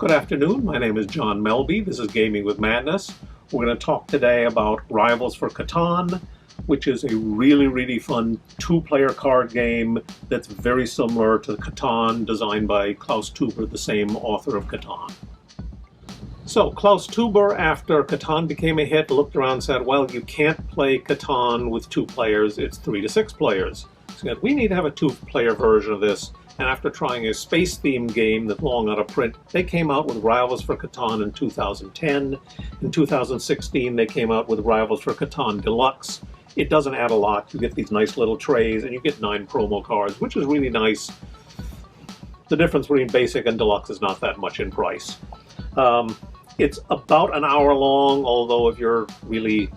Good afternoon, my name is John Melby. This is Gaming with Madness. We're going to talk today about Rivals for Catan, which is a really fun two-player card game that's very similar to Catan, designed by Klaus Teuber, the same author of Catan. So Klaus Teuber, after Catan became a hit, looked around and said, well, you can't play Catan with two players, it's 3 to 6 players. So he said, we need to have a two-player version of this. And after trying a space-themed game that's long out of print, they came out with Rivals for Catan in 2010. In 2016, they came out with Rivals for Catan Deluxe. It doesn't add a lot. You get these nice little trays, and you get 9 promo cards, which is really nice. The difference between Basic and Deluxe is not that much in price. It's about an hour long, although if you're really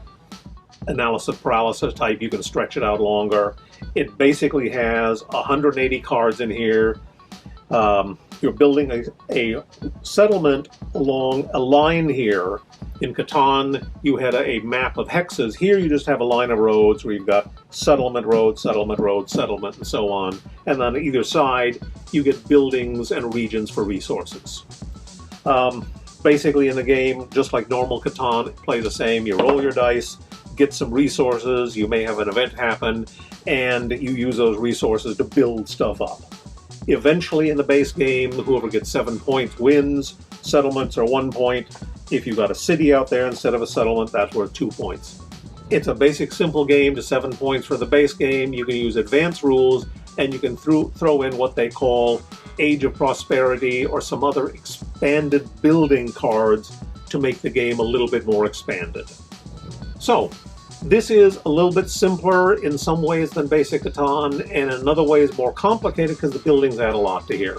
analysis paralysis type, you can stretch it out longer. It basically has 180 cards in here. You're building a settlement along a line here. In Catan, you had a map of hexes. Here you just have a line of roads where you've got settlement road, settlement road, settlement, and so on. And on either side, you get buildings and regions for resources. Basically in the game, just like normal Catan, play the same. You roll your dice, get some resources, you may have an event happen, and you use those resources to build stuff up. Eventually in the base game, whoever gets 7 points wins. Settlements are 1 point. If you've got a city out there instead of a settlement, that's worth 2 points. It's a basic simple game to 7 points for the base game. You can use advanced rules, and you can throw in what they call Age of Prosperity or some other expanded building cards to make the game a little bit more expanded. So, this is a little bit simpler in some ways than Basic Catan, and in other ways more complicated because the buildings add a lot to here.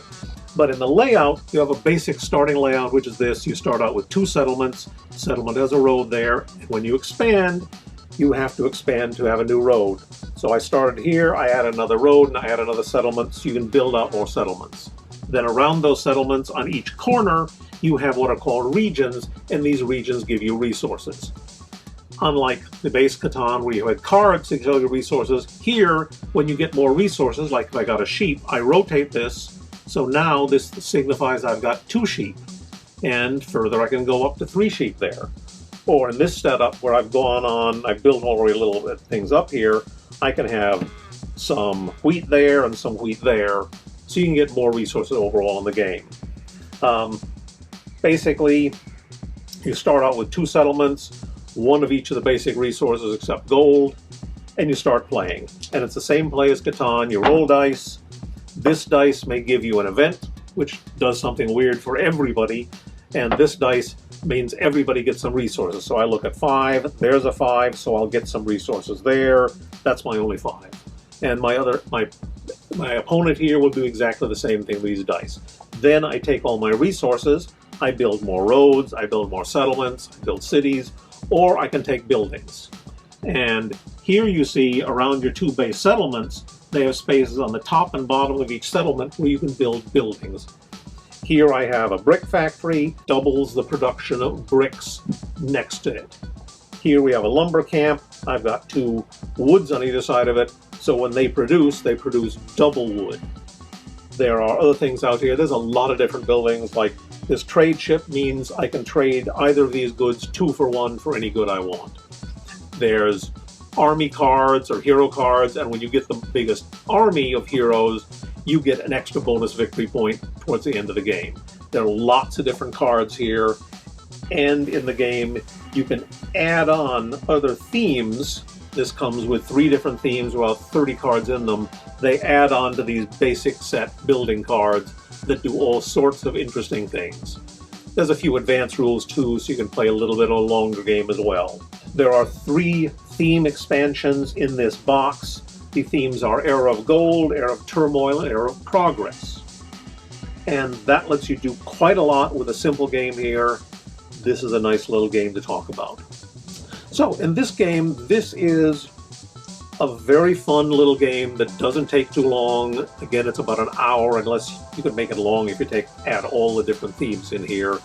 But in the layout, you have a basic starting layout, which is this. You start out with 2 settlements. Settlement has a road there, and when you expand, you have to expand to have a new road. So I started here, I add another road, and I add another settlement, so you can build out more settlements. Then around those settlements, on each corner, you have what are called regions, and these regions give you resources. Unlike the base Catan, where you had cards to tell you resources, here, when you get more resources, like if I got a sheep, I rotate this, so now this signifies I've got 2 sheep, and further I can go up to 3 sheep there. Or in this setup where I've gone on, I've built already little bit things up here, I can have some wheat there and some wheat there, so you can get more resources overall in the game. Basically, you start out with 2 settlements, 1 of each of the basic resources except gold, and you start playing. And it's the same play as Catan. You roll dice. This dice may give you an event, which does something weird for everybody, and this dice means everybody gets some resources. So I look at 5, there's a 5, so I'll get some resources there. That's my only 5. And my opponent here will do exactly the same thing with these dice. Then I take all my resources, I build more roads, I build more settlements, I build cities, or I can take buildings. And here you see around your 2 base settlements, they have spaces on the top and bottom of each settlement where you can build buildings. Here I have a brick factory, doubles the production of bricks next to it. Here we have a lumber camp. I've got 2 woods on either side of it, so when they produce double wood. There are other things out here. There's a lot of different buildings, like this trade ship means I can trade either of these goods 2 for 1 for any good I want. There's army cards or hero cards, and when you get the biggest army of heroes, you get an extra bonus victory point towards the end of the game. There are lots of different cards here, and in the game you can add on other themes. This comes with 3 different themes, about 30 cards in them. They add on to these basic set building cards that do all sorts of interesting things. There's a few advanced rules too, so you can play a little bit of a longer game as well. There are 3 theme expansions in this box. The themes are Era of Gold, Era of Turmoil, and Era of Progress. And that lets you do quite a lot with a simple game here. This is a nice little game to talk about. So in this game, this is a very fun little game that doesn't take too long. Again, it's about an hour, unless you can make it long if you add all the different themes in here.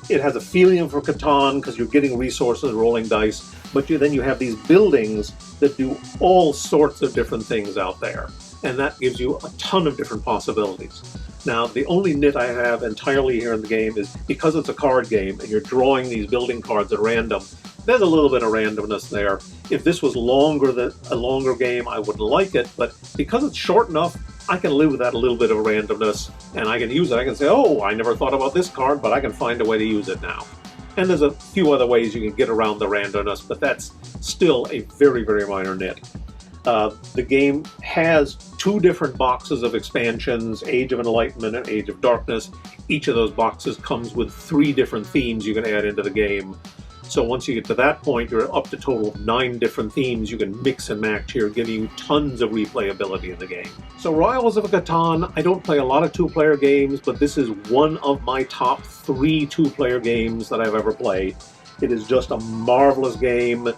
It has a feeling for Catan because you're getting resources, rolling dice, but then you have these buildings that do all sorts of different things out there. And that gives you a ton of different possibilities. Now, the only nit I have entirely here in the game is because it's a card game and you're drawing these building cards at random, there's a little bit of randomness there. If this was a longer game, I wouldn't like it, but because it's short enough, I can live with that little bit of randomness, and I can use it. I can say, oh, I never thought about this card, but I can find a way to use it now. And there's a few other ways you can get around the randomness, but that's still a very, very minor nit. The game has 2 different boxes of expansions, Age of Enlightenment and Age of Darkness. Each of those boxes comes with 3 different themes you can add into the game. So once you get to that point, you're up to a total of 9 different themes you can mix and match here, giving you tons of replayability in the game. So Rivals of Catan, I don't play a lot of 2-player games, but this is one of my top 3 2-player games that I've ever played. It is just a marvelous game.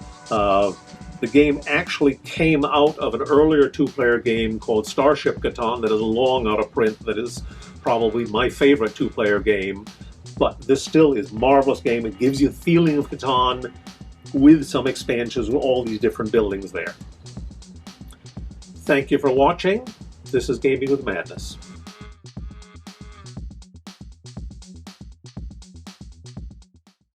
The game actually came out of an earlier 2-player game called Starship Catan that is long out of print, that is probably my favorite 2-player game. But this still is a marvelous game. It gives you a feeling of Catan with some expansions with all these different buildings there. Thank you for watching. This is Gaming with Madness.